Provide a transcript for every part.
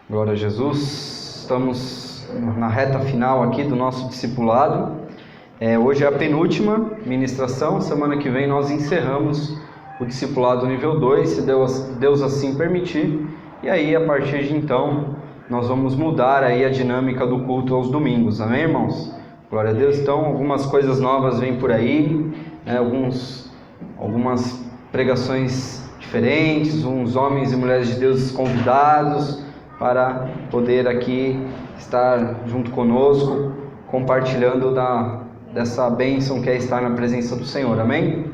Glória a Jesus. Estamos na reta final aqui do nosso discipulado. Hoje é a penúltima ministração. Semana que vem nós encerramos o discipulado nível 2, se Deus assim permitir. E aí, a partir de então, nós vamos mudar aí a dinâmica do culto aos domingos. Amém, irmãos? Glória a Deus. Então, algumas coisas novas vêm por aí, algumas pregações diferentes, uns homens e mulheres de Deus convidados para poder aqui estar junto conosco, compartilhando dessa bênção que é estar na presença do Senhor, amém?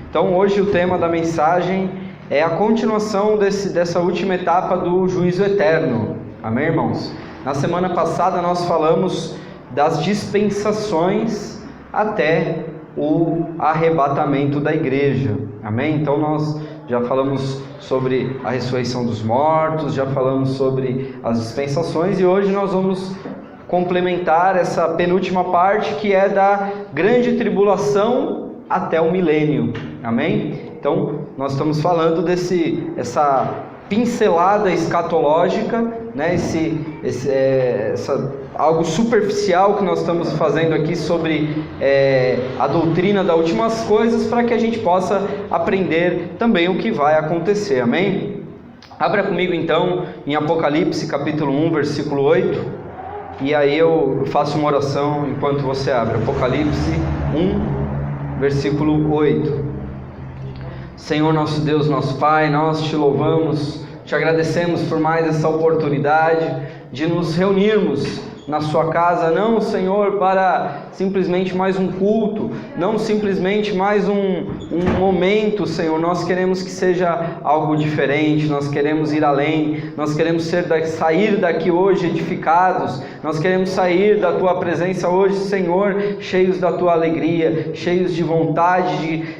Então hoje o tema da mensagem é a continuação dessa última etapa do juízo eterno, amém, irmãos? Na semana passada nós falamos das dispensações até o arrebatamento da igreja, amém? Então nós já falamos sobre a ressurreição dos mortos, já falamos sobre as dispensações e hoje nós vamos complementar essa penúltima parte que é da grande tribulação até o milênio, amém? Então nós estamos falando essa pincelada escatológica, né? Algo superficial que nós estamos fazendo aqui sobre a doutrina das últimas coisas, para que a gente possa aprender também o que vai acontecer, amém? Abra comigo então em Apocalipse capítulo 1, versículo 8, e aí eu faço uma oração enquanto você abre. Apocalipse 1, versículo 8. Senhor nosso Deus, nosso Pai, nós te louvamos, te agradecemos por mais essa oportunidade de nos reunirmos na sua casa, não, Senhor, para simplesmente mais um culto, não simplesmente mais um momento, Senhor. Nós queremos que seja algo diferente, nós queremos ir além, nós queremos sair daqui hoje edificados, nós queremos sair da Tua presença hoje, Senhor, cheios da Tua alegria, cheios de vontade,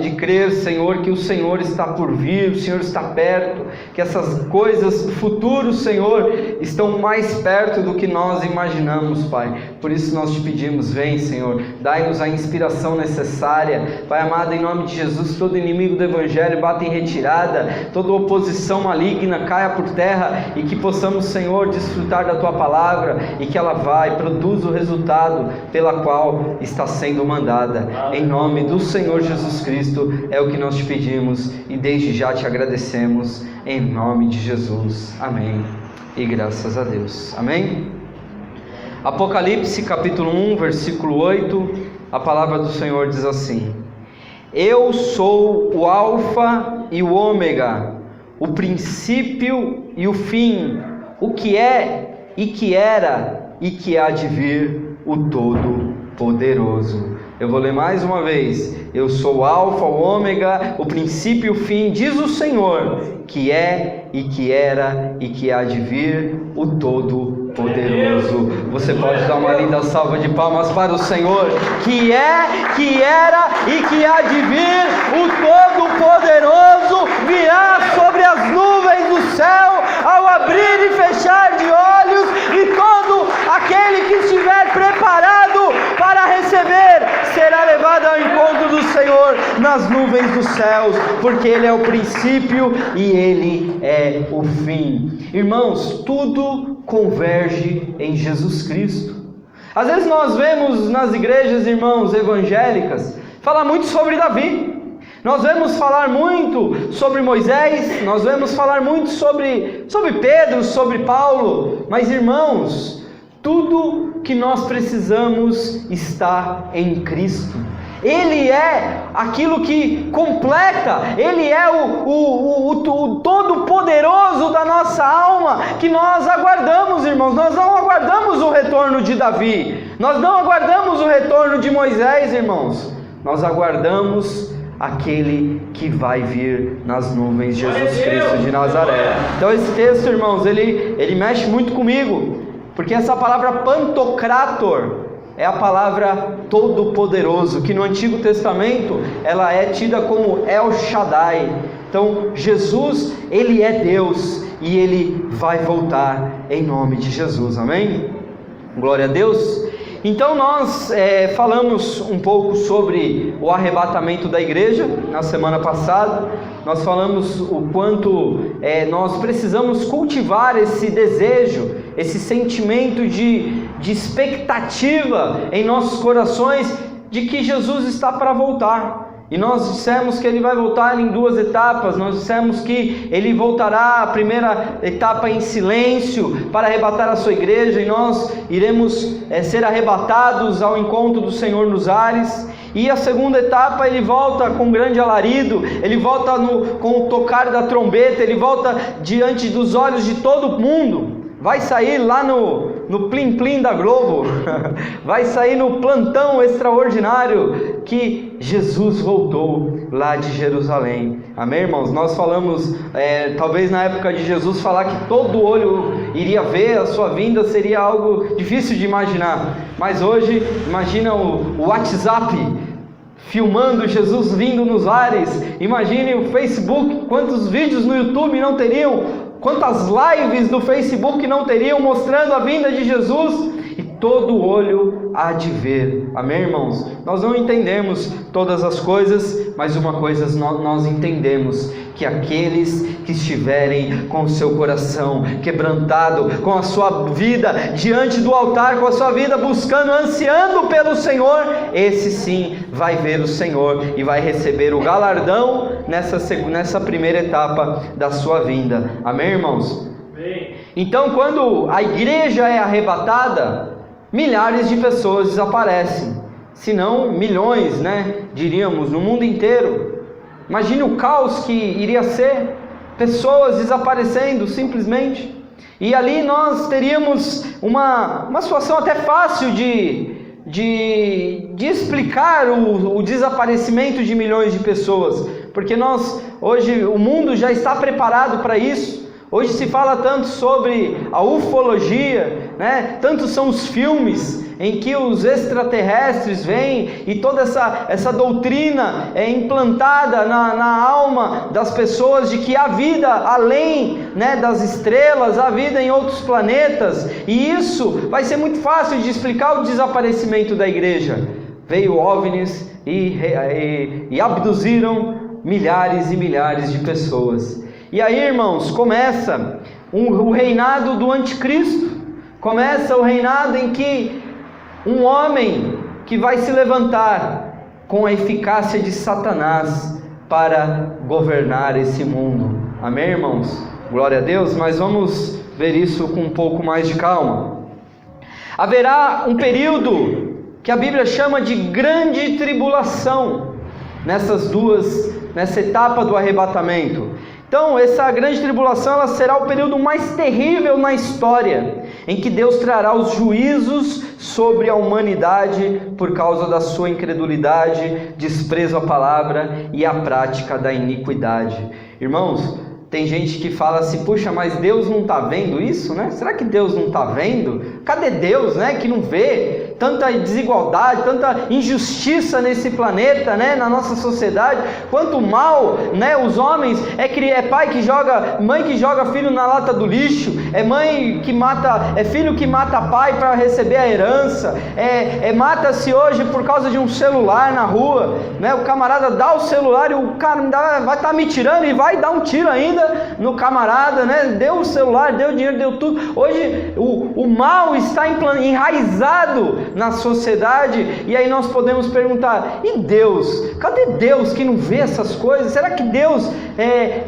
de crer, Senhor, que o Senhor está por vir, o Senhor está perto, que essas coisas futuras, Senhor, estão mais perto do que nós imaginamos, Pai. Por isso nós te pedimos, vem, Senhor, dai-nos a inspiração necessária, Pai amado, em nome de Jesus. Todo inimigo do Evangelho bata em retirada, toda oposição maligna caia por terra, e que possamos, Senhor, desfrutar da Tua palavra, e que ela produza o resultado pela qual está sendo mandada, em nome do Senhor Jesus Cristo, é o que nós te pedimos, e desde já te agradecemos, em nome de Jesus, amém, e graças a Deus, amém? Apocalipse capítulo 1, versículo 8, a palavra do Senhor diz assim: Eu sou o Alfa e o Ômega, o princípio e o fim, o que é e que era e que há de vir, o Todo-Poderoso. Eu vou ler mais uma vez. Eu sou o Alfa, o Ômega, o princípio e o fim, diz o Senhor, que é e que era e que há de vir, o Todo-Poderoso. Você pode dar uma linda salva de palmas para o Senhor, que é, que era e que há de vir, o Todo-Poderoso virá sobre as nuvens do céu, ao abrir e fechar de olhos, e todo aquele que estiver preparado para receber será levado ao encontro do Senhor nas nuvens dos céus, porque Ele é o princípio e Ele é o fim. Irmãos, tudo converge em Jesus Cristo. Às vezes nós vemos nas igrejas, irmãos, evangélicas, falar muito sobre Davi. Nós vemos falar muito sobre Moisés, nós vemos falar muito sobre Pedro, sobre Paulo, mas, irmãos, tudo que nós precisamos está em Cristo. Ele é aquilo que completa, Ele é o todo-poderoso da nossa alma, que nós aguardamos, irmãos. Nós não aguardamos o retorno de Davi, nós não aguardamos o retorno de Moisés, irmãos. Nós aguardamos aquele que vai vir nas nuvens, Jesus Cristo de Nazaré. Então esse texto, irmãos, ele mexe muito comigo, porque essa palavra Pantocrator é a palavra Todo-Poderoso, que no Antigo Testamento ela é tida como El Shaddai. Então Jesus, Ele é Deus, e Ele vai voltar em nome de Jesus, amém? Glória a Deus. Então nós falamos um pouco sobre o arrebatamento da igreja na semana passada. Nós falamos o quanto nós precisamos cultivar esse desejo, esse sentimento de expectativa em nossos corações de que Jesus está para voltar. E nós dissemos que Ele vai voltar em 2 etapas. Nós dissemos que Ele voltará a primeira etapa em silêncio para arrebatar a sua igreja, e nós iremos ser arrebatados ao encontro do Senhor nos ares. E a segunda etapa, Ele volta com grande alarido, Ele volta com o tocar da trombeta, Ele volta diante dos olhos de todo mundo. Vai sair lá no plim-plim da Globo, vai sair no plantão extraordinário que Jesus voltou lá de Jerusalém. Amém, irmãos? Nós falamos, talvez na época de Jesus, falar que todo olho iria ver a sua vinda seria algo difícil de imaginar. Mas hoje, imagina o WhatsApp filmando Jesus vindo nos ares. Imagine o Facebook, quantos vídeos no YouTube não teriam, quantas lives do Facebook não teriam mostrando a vinda de Jesus, e todo olho há de ver. Amém, irmãos? Nós não entendemos todas as coisas, mas uma coisa nós entendemos, que aqueles que estiverem com o seu coração quebrantado, com a sua vida diante do altar, com a sua vida buscando, ansiando pelo Senhor, esse sim vai ver o Senhor e vai receber o galardão nessa primeira etapa da sua vinda. Amém, irmãos? Então, quando a igreja é arrebatada, milhares de pessoas desaparecem, se não milhões, diríamos, no mundo inteiro. Imagine o caos que iria ser, pessoas desaparecendo simplesmente. E ali nós teríamos uma situação até fácil de explicar o desaparecimento de milhões de pessoas, porque hoje o mundo já está preparado para isso. Hoje se fala tanto sobre a ufologia, tantos são os filmes em que os extraterrestres vêm, e toda essa doutrina é implantada na alma das pessoas de que há vida além das estrelas, há vida em outros planetas, e isso vai ser muito fácil de explicar o desaparecimento da igreja. Veio OVNIs e abduziram milhares e milhares de pessoas. E aí, irmãos, começa o reinado do anticristo, começa o reinado em que um homem que vai se levantar com a eficácia de Satanás para governar esse mundo. Amém, irmãos? Glória a Deus, mas vamos ver isso com um pouco mais de calma. Haverá um período que a Bíblia chama de grande tribulação, nessa etapa do arrebatamento. Então, essa grande tribulação, ela será o período mais terrível na história, em que Deus trará os juízos sobre a humanidade por causa da sua incredulidade, desprezo à palavra e a prática da iniquidade. Irmãos, tem gente que fala assim, puxa, mas Deus não está vendo isso, Será que Deus não está vendo? Cadê Deus, que não vê tanta desigualdade, tanta injustiça nesse planeta, na nossa sociedade? Quanto mal, os homens, pai que joga, mãe que joga filho na lata do lixo, filho que mata pai para receber a herança, mata-se hoje por causa de um celular na rua, o camarada dá o celular e o cara vai estar me tirando e vai dar um tiro ainda no camarada, deu o celular, deu o dinheiro, deu tudo. Hoje o mal está enraizado na sociedade, e aí nós podemos perguntar, e Deus? Cadê Deus que não vê essas coisas? Será que Deus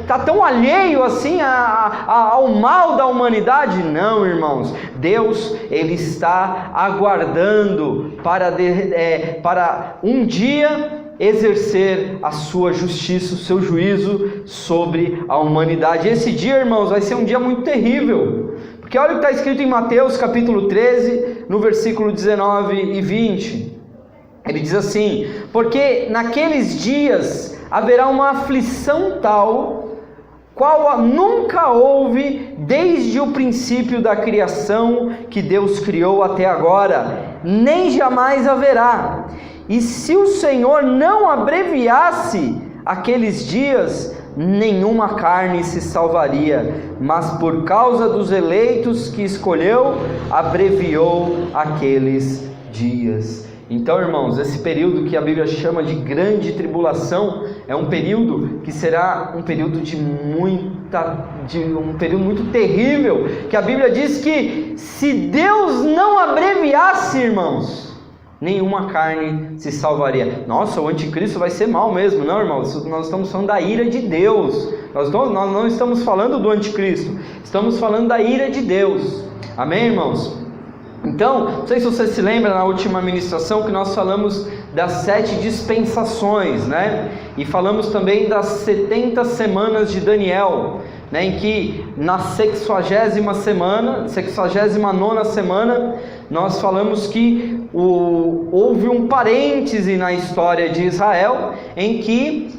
está tão alheio assim ao mal da humanidade? Não, irmãos, Deus, Ele está aguardando para um dia exercer a sua justiça, o seu juízo sobre a humanidade. Esse dia, irmãos, vai ser um dia muito terrível, porque olha o que está escrito em Mateus capítulo 13, no versículo 19 e 20, ele diz assim, porque naqueles dias haverá uma aflição tal, qual nunca houve desde o princípio da criação que Deus criou até agora, nem jamais haverá. E se o Senhor não abreviasse aqueles dias, nenhuma carne se salvaria, mas por causa dos eleitos que escolheu, abreviou aqueles dias. Então, irmãos, esse período que a Bíblia chama de grande tribulação é um período que será um período um período muito terrível, que a Bíblia diz que se Deus não abreviasse, irmãos, nenhuma carne se salvaria. Nossa, o anticristo vai ser mal mesmo. Não, irmãos, nós estamos falando da ira de Deus. Nós não estamos falando do anticristo, estamos falando da ira de Deus. Amém, irmãos? Então, não sei se você se lembra na última ministração que nós falamos das 7 dispensações, né? E falamos também das 70 semanas de Daniel, né? Em que na 69ª semana, nós falamos que houve um parêntese na história de Israel, em que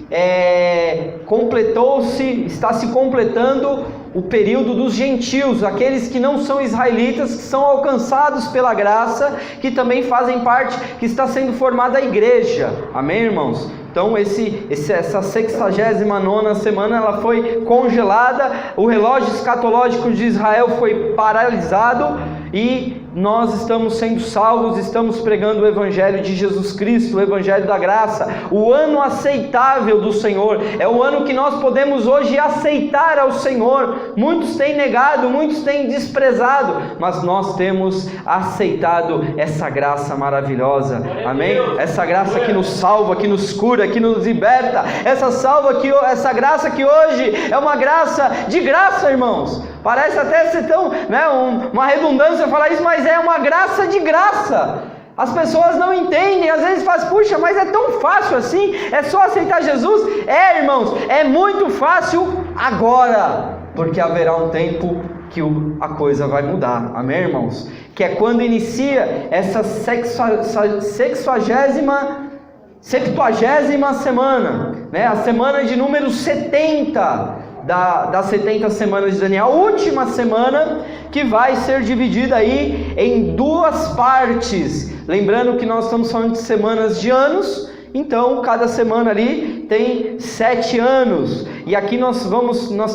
está se completando o período dos gentios, aqueles que não são israelitas, que são alcançados pela graça, que também fazem parte, que está sendo formada a igreja. Amém, irmãos? Então essa 69ª semana ela foi congelada, o relógio escatológico de Israel foi paralisado e nós estamos sendo salvos, estamos pregando o Evangelho de Jesus Cristo, o Evangelho da graça, o ano aceitável do Senhor, é o ano que nós podemos hoje aceitar ao Senhor. Muitos têm negado, muitos têm desprezado, mas nós temos aceitado essa graça maravilhosa, amém? Essa graça que nos salva, que nos cura, que nos liberta, essa graça que hoje é uma graça de graça, irmãos. Parece até ser tão, uma redundância falar isso, mas é uma graça de graça. As pessoas não entendem, às vezes fazem, puxa, mas é tão fácil assim, é só aceitar Jesus? Irmãos, é muito fácil agora, porque haverá um tempo que a coisa vai mudar, amém, irmãos? Que é quando inicia essa 70ª semana, né? A semana de número 70 das 70 semanas de Daniel, a última semana, que vai ser dividida aí em 2 partes. Lembrando que nós estamos falando de semanas de anos, então cada semana ali tem 7 anos. E aqui nós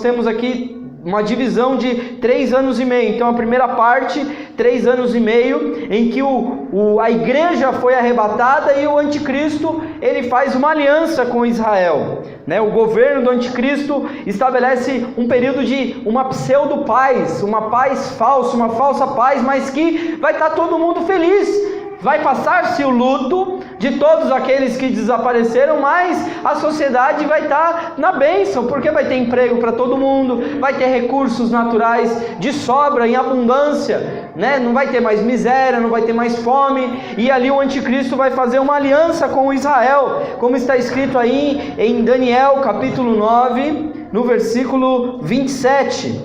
temos aqui uma divisão de 3 anos e meio. Então a primeira parte, 3 anos e meio, em que a igreja foi arrebatada e o anticristo, ele faz uma aliança com Israel, né? O governo do anticristo estabelece um período de uma pseudo-paz, uma paz falsa, uma falsa paz, mas que vai estar todo mundo feliz. Vai passar-se o luto de todos aqueles que desapareceram, mas a sociedade vai estar na bênção, porque vai ter emprego para todo mundo, vai ter recursos naturais de sobra, em abundância, né? Não vai ter mais miséria, não vai ter mais fome, e ali o anticristo vai fazer uma aliança com Israel, como está escrito aí em Daniel capítulo 9, no versículo 27.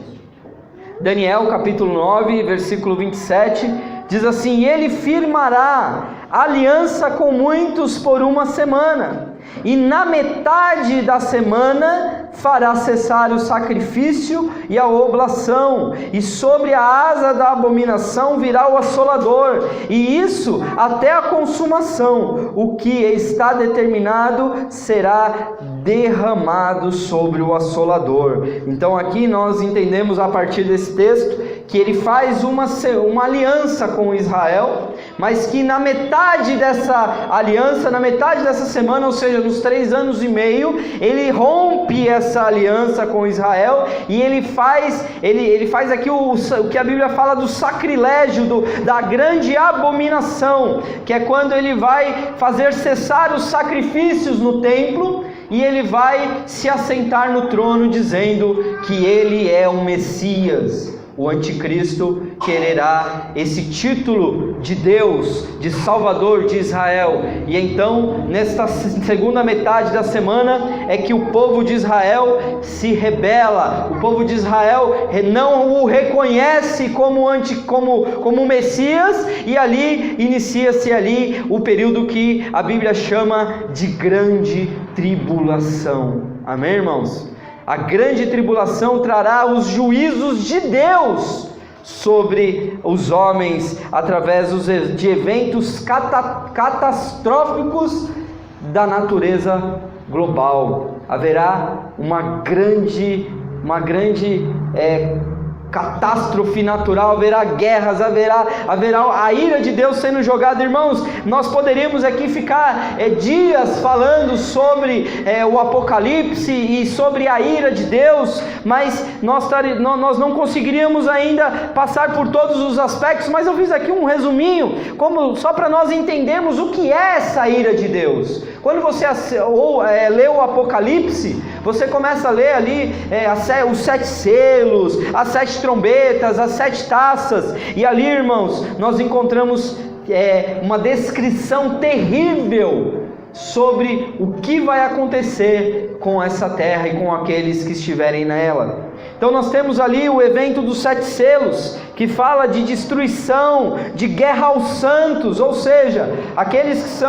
Daniel capítulo 9, versículo 27, diz assim: ele firmará aliança com muitos por 1 semana, e na metade da semana fará cessar o sacrifício e a oblação, e sobre a asa da abominação virá o assolador, e isso até a consumação. O que está determinado será derramado sobre o assolador. Então aqui nós entendemos a partir desse texto que ele faz uma aliança com Israel, mas que na metade dessa aliança, na metade dessa semana, ou seja, nos 3 anos e meio, ele rompe essa aliança com Israel, e ele faz aqui o que a Bíblia fala do sacrilégio, da grande abominação, que é quando ele vai fazer cessar os sacrifícios no templo, e ele vai se assentar no trono dizendo que ele é o Messias. O anticristo quererá esse título de Deus, de Salvador de Israel. E então, nesta segunda metade da semana, é que o povo de Israel se rebela. O povo de Israel não o reconhece como Messias, e ali inicia-se ali o período que a Bíblia chama de grande tribulação. Amém, irmãos? A grande tribulação trará os juízos de Deus sobre os homens através de eventos catastróficos da natureza global. Haverá uma grande catástrofe natural, haverá guerras, haverá a ira de Deus sendo jogada. Irmãos, nós poderíamos aqui ficar dias falando sobre o Apocalipse e sobre a ira de Deus, mas nós não conseguiríamos ainda passar por todos os aspectos, mas eu fiz aqui um resuminho, só para nós entendermos o que é essa ira de Deus. Quando você lê o Apocalipse, você começa a ler ali os 7 selos, as 7 trombetas, as 7 taças, e ali, irmãos, nós encontramos uma descrição terrível sobre o que vai acontecer com essa terra e com aqueles que estiverem nela. Então nós temos ali o evento dos 7 selos, que fala de destruição, de guerra aos santos, ou seja, aqueles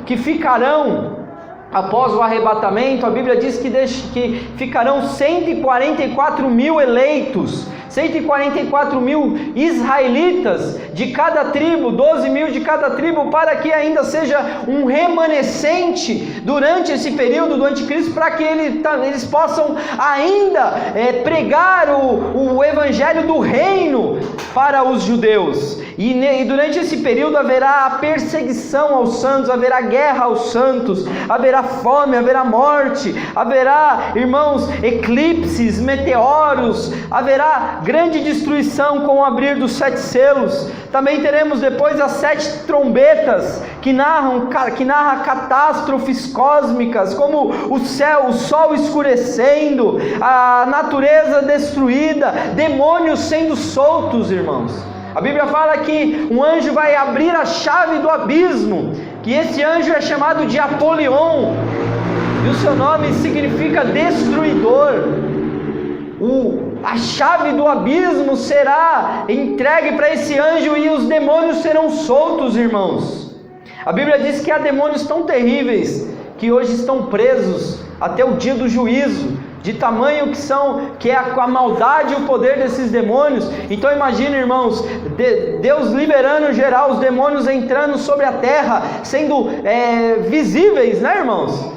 que ficarão após o arrebatamento. A Bíblia diz que ficarão 144 mil eleitos, 144 mil israelitas de cada tribo, 12 mil de cada tribo, para que ainda seja um remanescente durante esse período do anticristo, para que eles possam ainda pregar o evangelho do reino para os judeus. E durante esse período haverá a perseguição aos santos, haverá guerra aos santos, haverá fome, haverá morte, haverá, irmãos, eclipses, meteoros, haverá grande destruição com o abrir dos 7 selos. Também teremos depois as 7 trombetas, que narra catástrofes cósmicas, como o sol escurecendo, a natureza destruída, demônios sendo soltos, irmãos. A Bíblia fala que um anjo vai abrir a chave do abismo, que esse anjo é chamado de Apolion, e o seu nome significa destruidor. A chave do abismo será entregue para esse anjo e os demônios serão soltos, irmãos. A Bíblia diz que há demônios tão terríveis que hoje estão presos até o dia do juízo, de tamanho que é a maldade e o poder desses demônios. Então imagine, irmãos, Deus liberando geral, os demônios entrando sobre a terra, sendo visíveis, né, irmãos?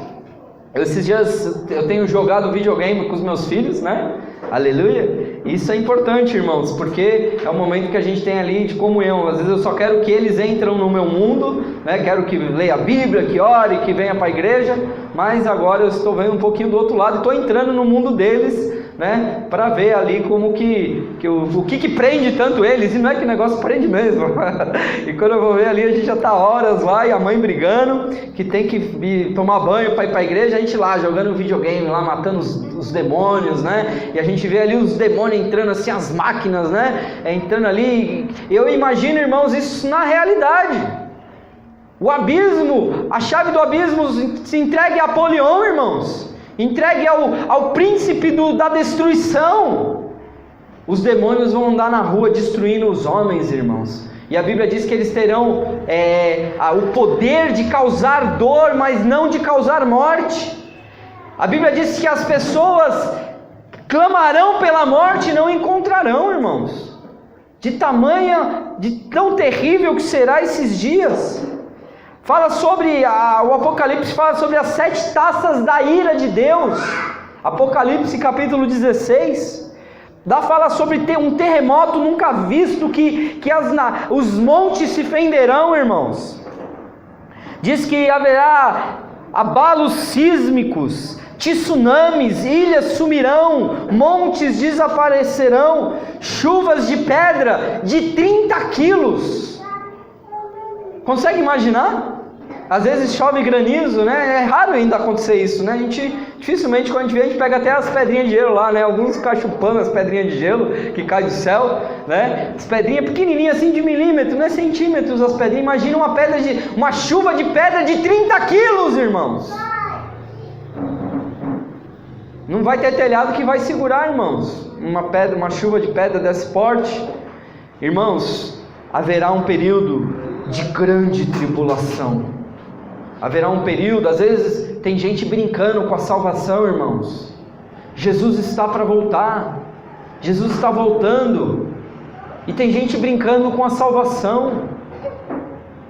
Esses dias eu tenho jogado videogame com os meus filhos, né? Aleluia! Isso é importante, irmãos, porque é o momento que a gente tem ali de comunhão. Às vezes eu só quero que eles entrem no meu mundo, né? Quero que leia a Bíblia, que ore, que venha para a igreja, mas agora eu estou vendo um pouquinho do outro lado e estou entrando no mundo deles, né? Para ver ali como o que prende tanto eles, e não é que o negócio prende mesmo. E quando eu vou ver ali, a gente já está horas lá, e a mãe brigando, que tem que ir tomar banho para ir para a igreja, a gente lá jogando videogame, lá matando os demônios, né? E a gente vê ali os demônios entrando assim, as máquinas, né? Entrando ali. Eu imagino, irmãos, isso na realidade. O abismo, a chave do abismo se entregue a Apolion, irmãos. Entregue ao príncipe da destruição. Os demônios vão andar na rua destruindo os homens, irmãos. E a Bíblia diz que eles terão o poder de causar dor, mas não de causar morte. A Bíblia diz que as pessoas clamarão pela morte e não encontrarão, irmãos. De tão terrível que será esses dias. Fala sobre, o Apocalipse fala sobre as 7 taças da ira de Deus. Apocalipse capítulo 16. Fala sobre um terremoto nunca visto, que os montes se fenderão, irmãos. Diz que haverá abalos sísmicos, tsunamis, ilhas sumirão, montes desaparecerão, chuvas de pedra de 30 quilos. Consegue imaginar? Às vezes chove granizo, né? É raro ainda acontecer isso, né? Dificilmente, quando a gente vê, a gente pega até as pedrinhas de gelo lá, né? Alguns ficam chupando as pedrinhas de gelo que caem do céu, né? As pedrinhas pequenininhas assim de milímetro, não é centímetros as pedrinhas. Imagina uma chuva de pedra de 30 quilos, irmãos. Não vai ter telhado que vai segurar, irmãos. Uma chuva de pedra desse porte. Irmãos, haverá um período de grande tribulação. Haverá um período, às vezes tem gente brincando com a salvação, irmãos. Jesus está para voltar. Jesus está voltando. E tem gente brincando com a salvação.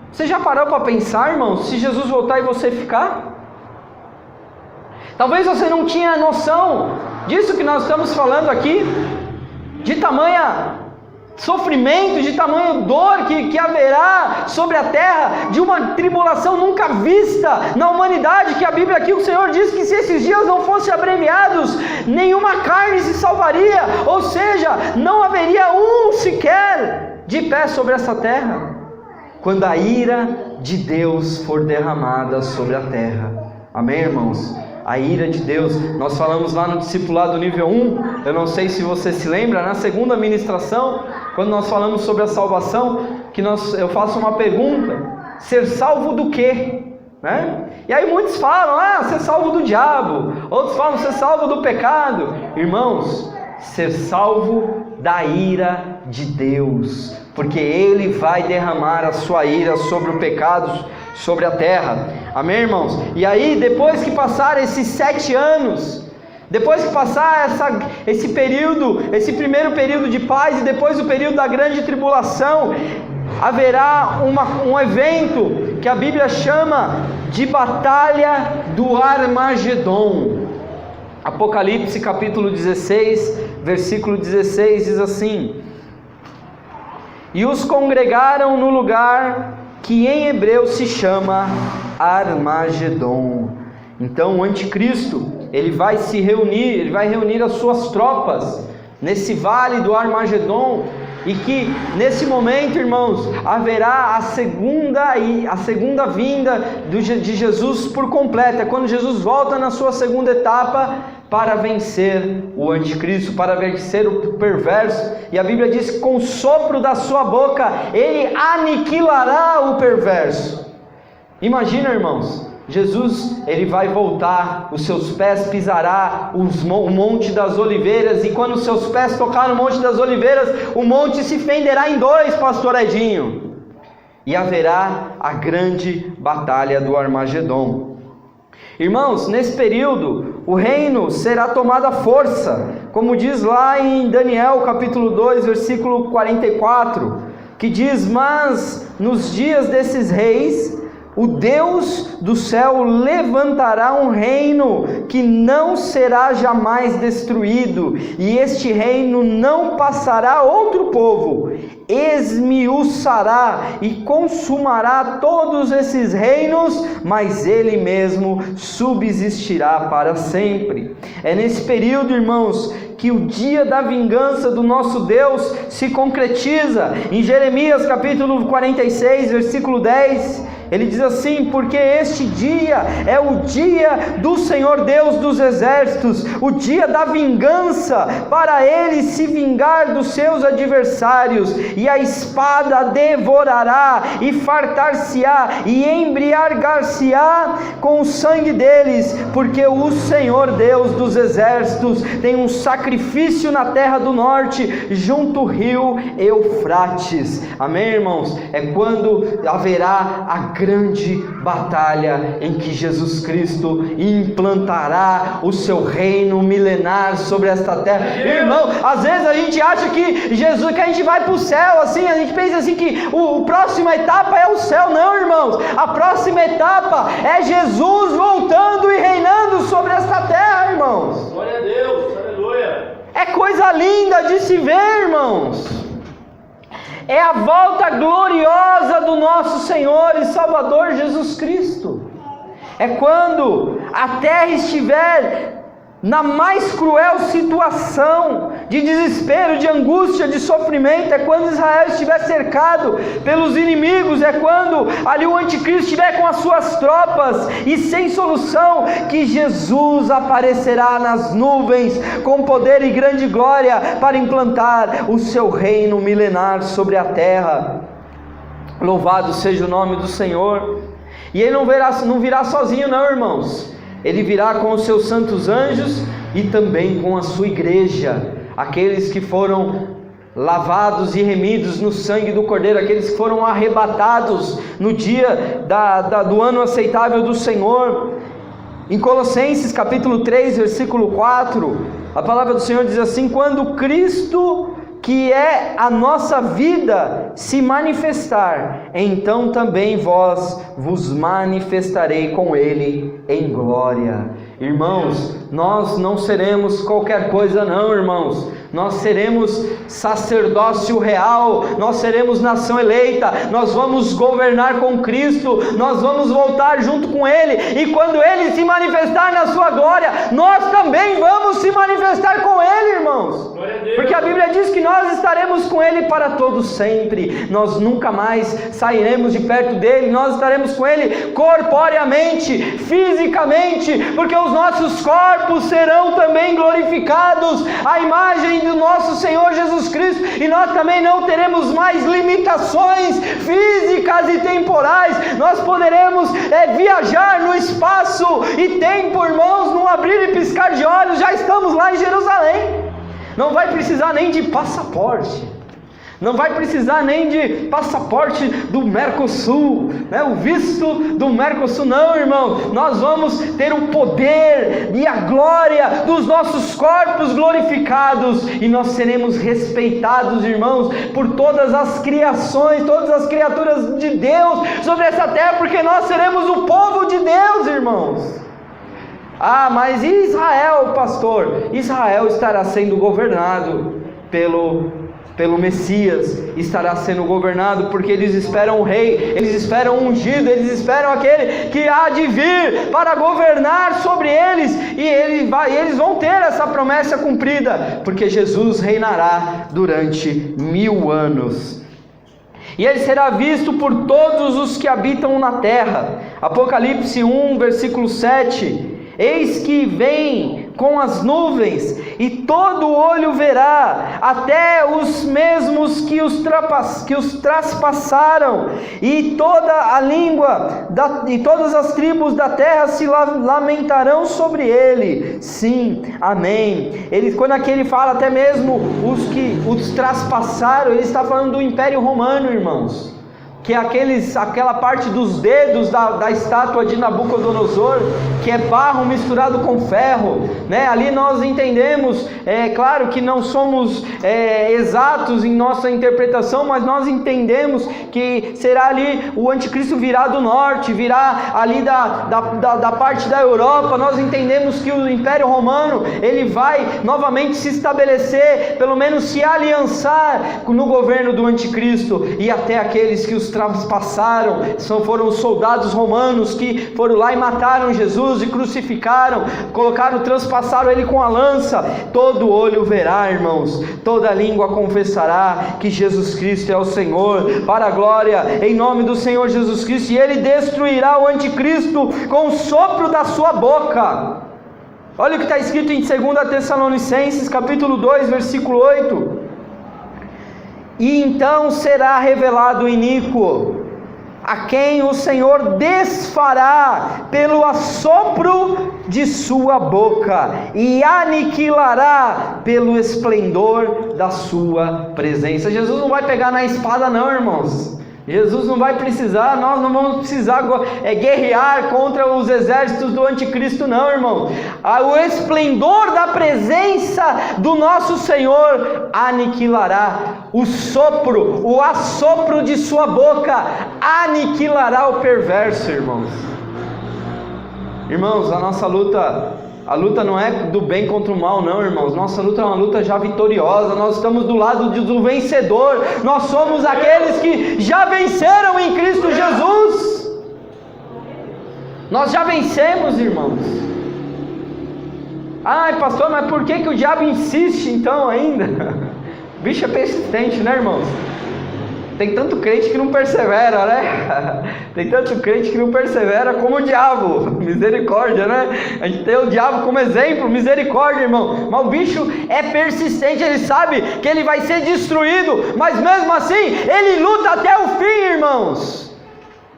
Você já parou para pensar, irmãos, se Jesus voltar e você ficar? Talvez você não tinha noção disso que nós estamos falando aqui. de tamanha sofrimento, de tamanho dor que haverá sobre a terra, de uma tribulação nunca vista na humanidade, que a Bíblia aqui, o Senhor diz que se esses dias não fossem abreviados, nenhuma carne se salvaria, ou seja, não haveria um sequer de pé sobre essa terra, quando a ira de Deus for derramada sobre a terra. Amém, irmãos? A ira de Deus, nós falamos lá no discipulado nível 1, eu não sei se você se lembra, na segunda ministração, quando nós falamos sobre a salvação, que eu faço uma pergunta: ser salvo do quê? Né? E aí muitos falam, ser salvo do diabo, outros falam, ser salvo do pecado. Irmãos, ser salvo da ira de Deus, porque Ele vai derramar a sua ira sobre o pecado, sobre a terra. Amém, irmãos? E aí, depois que passar esses 7 anos, depois que passar esse período, esse primeiro período de paz e depois o período da grande tribulação, haverá um evento que a Bíblia chama de Batalha do Armagedon. Apocalipse capítulo 16, versículo 16 diz assim: e os congregaram no lugar que em hebreu se chama Armagedon. Então o anticristo, ele vai reunir as suas tropas nesse vale do Armagedon, e que nesse momento, irmãos, haverá a segunda vinda de Jesus por completo. É quando Jesus volta na sua segunda etapa para vencer o anticristo, para vencer o perverso. E a Bíblia diz que com o sopro da sua boca ele aniquilará o perverso. Imagina, irmãos, Jesus, ele vai voltar, os seus pés pisará o Monte das Oliveiras, e quando os seus pés tocar no Monte das Oliveiras, o monte se fenderá em dois, pastor Edinho, e haverá a grande batalha do Armagedon. Irmãos, nesse período, o reino será tomado à força, como diz lá em Daniel capítulo 2, versículo 44, que diz: mas nos dias desses reis, o Deus do céu levantará um reino que não será jamais destruído, e este reino não passará a outro povo, esmiuçará e consumará todos esses reinos, mas ele mesmo subsistirá para sempre. É nesse período, irmãos, que o dia da vingança do nosso Deus se concretiza. Em Jeremias capítulo 46, versículo 10, ele diz assim: porque este dia é o dia do Senhor Deus dos exércitos, o dia da vingança, para ele se vingar dos seus adversários, e a espada devorará e fartar-se-á e embriagar-se-á com o sangue deles, porque o Senhor Deus dos exércitos tem um sacrifício na terra do norte, junto ao rio Eufrates. Amém, irmãos? É quando haverá a grande batalha em que Jesus Cristo implantará o seu reino milenar sobre esta terra. Irmão, às vezes a gente acha que a gente vai para o céu, assim, a gente pensa assim que a próxima etapa é o céu. Não, irmãos, a próxima etapa é Jesus voltando e reinando sobre esta terra, irmãos. Glória a Deus, aleluia. É coisa linda de se ver, irmãos. É a volta gloriosa do nosso Senhor e Salvador Jesus Cristo. É quando a terra estiver na mais cruel situação de desespero, de angústia, de sofrimento. É quando Israel estiver cercado pelos inimigos. É quando ali o anticristo estiver com as suas tropas e sem solução, que Jesus aparecerá nas nuvens com poder e grande glória para implantar o seu reino milenar sobre a terra. Louvado seja o nome do Senhor. E ele não virá sozinho, não, irmãos. Ele virá com os seus santos anjos e também com a sua igreja, aqueles que foram lavados e remidos no sangue do Cordeiro, aqueles que foram arrebatados no dia do ano aceitável do Senhor. Em Colossenses capítulo 3, versículo 4, a palavra do Senhor diz assim: quando Cristo, que é a nossa vida, se manifestar, então também vós vos manifestarei com Ele em glória. Irmãos, nós não seremos qualquer coisa não, irmãos. nós seremos sacerdócio real, nós seremos nação eleita, nós vamos governar com Cristo, nós vamos voltar junto com Ele, e quando Ele se manifestar na sua glória, nós também vamos se manifestar com Ele, irmãos, porque a Bíblia diz que nós estaremos com Ele para todo sempre, nós nunca mais sairemos de perto dEle, nós estaremos com Ele corporeamente, fisicamente, porque os nossos corpos serão também glorificados, a imagem do nosso Senhor Jesus Cristo, e nós também não teremos mais limitações físicas e temporais, nós poderemos viajar no espaço e tempo, irmãos, num abrir e piscar de olhos, já estamos lá em Jerusalém, não vai precisar nem de passaporte, não vai precisar nem de passaporte do Mercosul, o visto do Mercosul, não, irmão, nós vamos ter o poder e a glória dos nossos corpos glorificados, e nós seremos respeitados, irmãos, por todas as criações, todas as criaturas de Deus sobre essa terra, porque nós seremos o povo de Deus, irmãos. Ah, mas e Israel, pastor? Israel estará sendo governado pelo Messias, estará sendo governado, porque eles esperam o rei, eles esperam o ungido, eles esperam aquele que há de vir para governar sobre eles, e eles vão ter essa promessa cumprida, porque Jesus reinará durante 1000 anos. E ele será visto por todos os que habitam na terra. Apocalipse 1, versículo 7. Eis que vem com as nuvens, e todo olho verá, até os mesmos que os traspassaram, e toda a língua e todas as tribos da terra se lamentarão sobre ele. Sim, amém. Quando aqui ele fala até mesmo os que os traspassaram, ele está falando do Império Romano, irmãos, que é aquela parte dos dedos da estátua de Nabucodonosor, que é barro misturado com ferro, ali nós entendemos, claro que não somos exatos em nossa interpretação, mas nós entendemos que será ali o anticristo virá do norte, virá ali da parte da Europa. Nós entendemos que o Império Romano, ele vai novamente se estabelecer, pelo menos se aliançar no governo do anticristo, e até aqueles que os traspassaram foram os soldados romanos que foram lá e mataram Jesus e crucificaram, transpassaram ele com a lança. Todo olho verá, irmãos, toda língua confessará que Jesus Cristo é o Senhor, para a glória em nome do Senhor Jesus Cristo, e ele destruirá o anticristo com o sopro da sua boca. Olha o que está escrito em 2 Tessalonicenses capítulo 2, versículo 8. E então será revelado o iníquo, a quem o Senhor desfará pelo assopro de sua boca, e aniquilará pelo esplendor da sua presença. Jesus não vai pegar na espada não, irmãos. Jesus não vai precisar, nós não vamos precisar guerrear contra os exércitos do anticristo não, irmão. O esplendor da presença do nosso Senhor aniquilará o sopro, o assopro de sua boca aniquilará o perverso, irmãos. Irmãos, a nossa luta não é do bem contra o mal não, irmãos. Nossa luta é uma luta já vitoriosa. Nós estamos do lado do vencedor. Nós somos aqueles que já venceram em Cristo Jesus. Nós já vencemos, irmãos. Ai, pastor, mas por que o diabo insiste então ainda? O bicho é persistente, né, irmãos? Tem tanto crente que não persevera, né? Tem tanto crente que não persevera como o diabo. Misericórdia, né? A gente tem o diabo como exemplo, misericórdia, irmão. Mas o bicho é persistente, ele sabe que ele vai ser destruído, mas mesmo assim, ele luta até o fim, irmãos.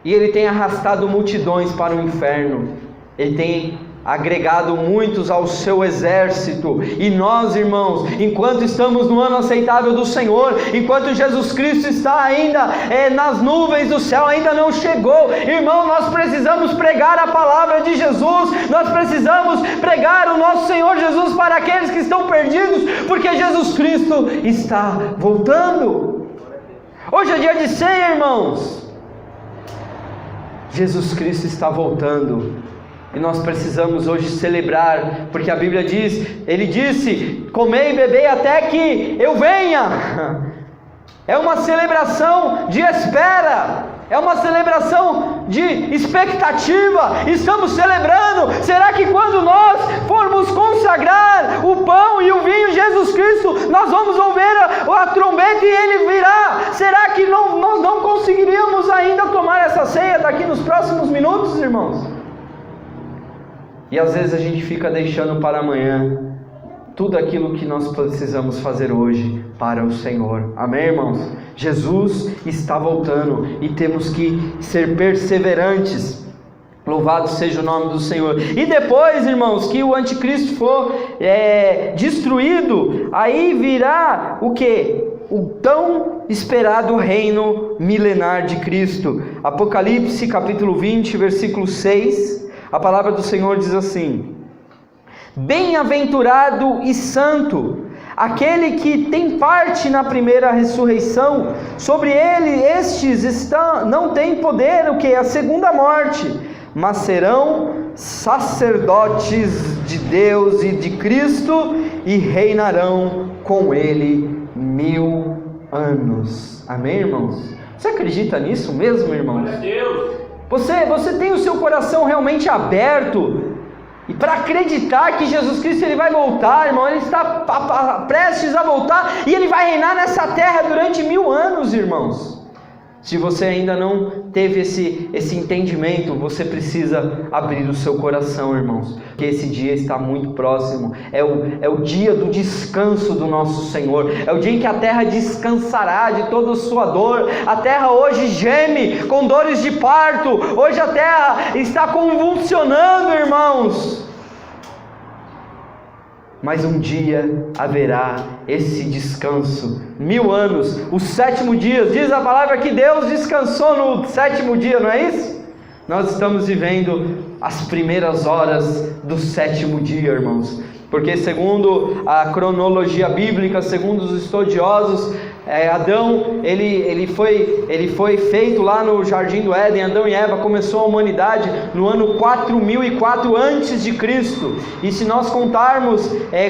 E ele tem arrastado multidões para o inferno. Ele tem agregado muitos ao seu exército, e nós, irmãos, enquanto estamos no ano aceitável do Senhor, enquanto Jesus Cristo está ainda nas nuvens do céu, ainda não chegou, irmão, nós precisamos pregar a palavra de Jesus, nós precisamos pregar o nosso Senhor Jesus para aqueles que estão perdidos, porque Jesus Cristo está voltando. Hoje é dia de ceia, irmãos. Jesus Cristo está voltando. E nós precisamos hoje celebrar, porque a Bíblia diz, Ele disse, comei e bebei até que eu venha. É uma celebração de espera, é uma celebração de expectativa. Estamos celebrando. Será que quando nós formos consagrar o pão e o vinho Jesus Cristo, nós vamos ouvir a trombeta e Ele virá? Será que nós não conseguiríamos ainda tomar essa ceia daqui nos próximos minutos, irmãos? E às vezes a gente fica deixando para amanhã tudo aquilo que nós precisamos fazer hoje para o Senhor. Amém, irmãos? Jesus está voltando e temos que ser perseverantes. Louvado seja o nome do Senhor. E depois, irmãos, que o anticristo for destruído, aí virá o quê? O tão esperado reino milenar de Cristo. Apocalipse capítulo 20, versículo 6, a palavra do Senhor diz assim: bem-aventurado e santo aquele que tem parte na primeira ressurreição. Sobre ele estes não têm poder, o que? A segunda morte, mas serão sacerdotes de Deus e de Cristo e reinarão com ele 1000 anos. Amém, irmãos? Você acredita nisso mesmo, irmãos? Você tem o seu coração realmente aberto e para acreditar que Jesus Cristo ele vai voltar, irmão? Ele está prestes a voltar e ele vai reinar nessa terra durante 1000 anos, irmãos. Se você ainda não teve esse entendimento, você precisa abrir o seu coração, irmãos, porque esse dia está muito próximo. É o dia do descanso do nosso Senhor, é o dia em que a terra descansará de toda a sua dor. A terra hoje geme com dores de parto, hoje a terra está convulsionando, irmãos. Mas um dia haverá esse descanso, 1000 anos, o 7º dia, diz a palavra que Deus descansou no 7º dia, não é isso? Nós estamos vivendo as primeiras horas do 7º dia, irmãos, porque segundo a cronologia bíblica, segundo os estudiosos, Adão, ele foi feito lá no Jardim do Éden. Adão e Eva começou a humanidade no ano 4004 antes de Cristo. E se nós contarmos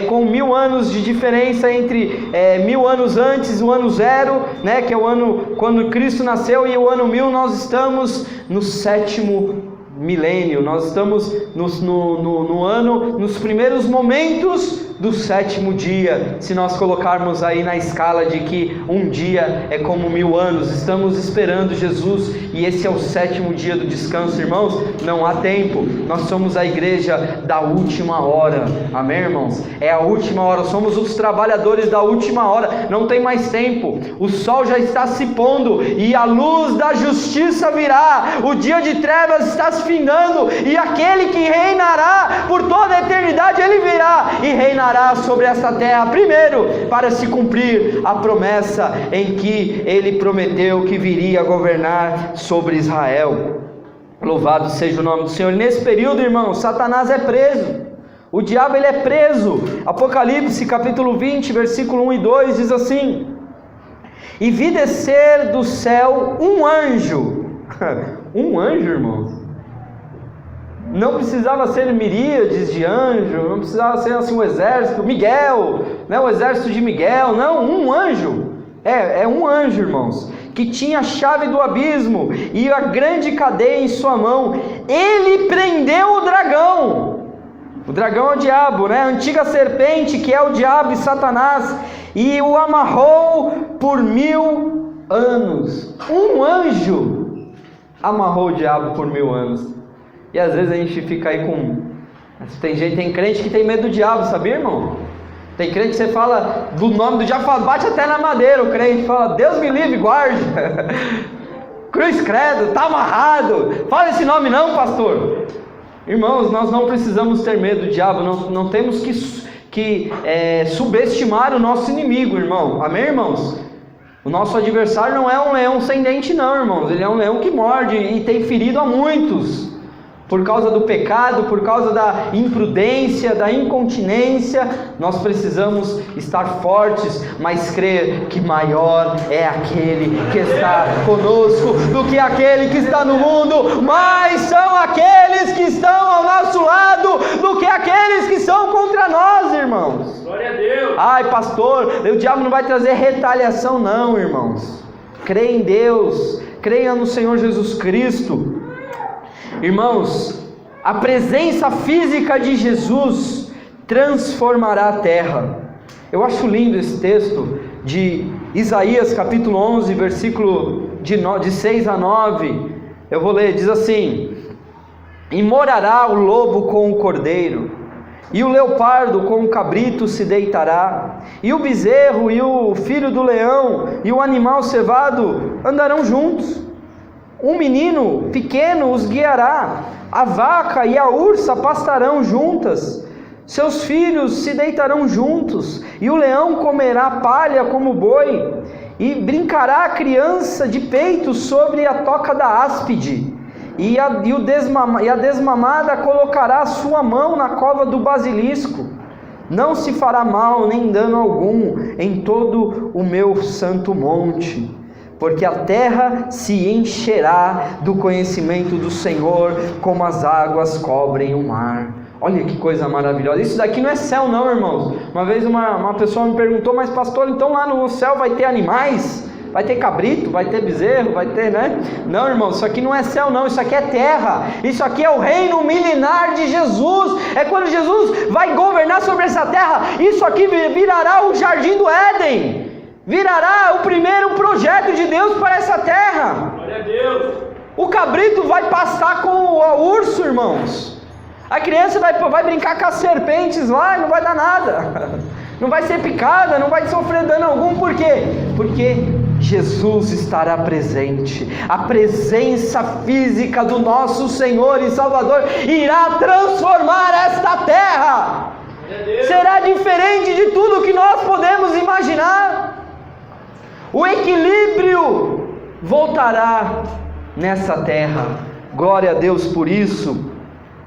com 1000 anos de diferença entre 1000 anos antes, o ano 0, né, que é o ano quando Cristo nasceu, e o ano 1000, nós estamos no 7º milênio. Nós estamos no ano, nos primeiros momentos do 7º dia. Se nós colocarmos aí na escala de que um dia é como 1000 anos, estamos esperando Jesus, e esse é o 7º dia do descanso, irmãos. Não há tempo. Nós somos a igreja da última hora. Amém, irmãos? É a última hora. Somos os trabalhadores da última hora. Não tem mais tempo. O sol já está se pondo e a luz da justiça virá. O dia de trevas está se findando, e aquele que reinará por toda a eternidade, ele virá e reinará sobre essa terra, primeiro para se cumprir a promessa em que ele prometeu que viria a governar sobre Israel. Louvado seja o nome do Senhor. E nesse período, irmãos, Satanás é preso, o diabo ele é preso. Apocalipse capítulo 20, versículo 1 e 2 diz assim: e vi descer do céu um anjo. Um anjo, irmãos. Não precisava ser miríades de anjos, não precisava ser assim um exército, Miguel, né, o exército de Miguel, não, um anjo, é um anjo, irmãos, que tinha a chave do abismo e a grande cadeia em sua mão. Ele prendeu o dragão é o diabo, né, a antiga serpente que é o diabo e Satanás, e o amarrou por 1000 anos. Um anjo amarrou o diabo por 1000 anos. E às vezes a gente fica aí tem crente que tem medo do diabo, sabia, irmão? Tem crente que você fala do nome do diabo, bate até na madeira, o crente fala, Deus me livre, guarde. Cruz credo, tá amarrado. Fala esse nome não, pastor. Irmãos, nós não precisamos ter medo do diabo, não temos que subestimar o nosso inimigo, irmão. Amém, irmãos? O nosso adversário não é um leão sem dente não, irmãos. Ele é um leão que morde e tem ferido a muitos. por causa do pecado, por causa da imprudência, da incontinência, nós precisamos estar fortes, mas crer que maior é aquele que está conosco do que aquele que está no mundo. Mais são aqueles que estão ao nosso lado do que aqueles que são contra nós, irmãos. Glória a Deus. Ai, pastor, o diabo não vai trazer retaliação não, irmãos. Creia em Deus, creia no Senhor Jesus Cristo. Irmãos, a presença física de Jesus transformará a terra. Eu acho lindo esse texto de Isaías capítulo 11, versículo de 6 a 9. Eu vou ler, diz assim: E morará o lobo com o cordeiro, e o leopardo com o cabrito se deitará, e o bezerro e o filho do leão e o animal cevado andarão juntos. Um menino pequeno os guiará, a vaca e a ursa pastarão juntas, seus filhos se deitarão juntos, e o leão comerá palha como boi, e brincará a criança de peito sobre a toca da áspide, e a desmamada colocará a sua mão na cova do basilisco. Não se fará mal nem dano algum em todo o meu santo monte, porque a terra se encherá do conhecimento do Senhor, como as águas cobrem o mar. Olha que coisa maravilhosa. Isso daqui não é céu não, irmãos. Uma vez uma pessoa me perguntou: mas pastor, então lá no céu vai ter animais? Vai ter cabrito, vai ter bezerro, vai ter, né? Não, irmãos, isso aqui não é céu não, isso aqui é terra. Isso aqui é o reino milenar de Jesus. É quando Jesus vai governar sobre essa terra. Isso aqui virará o jardim do Éden. Virará o primeiro projeto de Deus para essa terra. Glória a Deus. O cabrito vai pastar com o urso, irmãos. A criança vai brincar com as serpentes lá e não vai dar nada. Não vai ser picada, não vai sofrer dano algum. Por quê? Porque Jesus estará presente. A presença física do nosso Senhor e Salvador irá transformar esta terra. Será diferente de tudo que nós podemos imaginar. O equilíbrio voltará nessa terra. Glória a Deus por isso.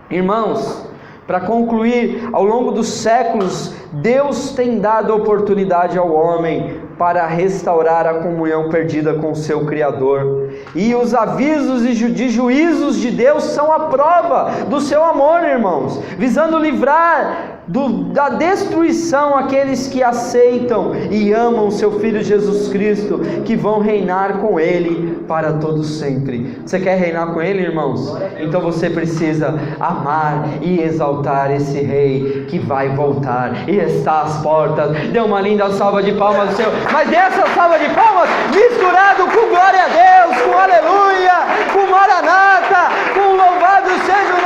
Irmãos, para concluir, ao longo dos séculos, Deus tem dado oportunidade ao homem para restaurar a comunhão perdida com o seu Criador. E os avisos de juízos de Deus são a prova do seu amor, irmãos, visando livrar da destruição aqueles que aceitam e amam seu Filho Jesus Cristo, que vão reinar com Ele para todo sempre. Você quer reinar com Ele, irmãos? Então você precisa amar e exaltar esse Rei que vai voltar e está às portas. Dê uma linda salva de palmas ao Senhor, mas dê essa salva de palmas misturado com glória a Deus, com aleluia, com maranata, com louvado seja o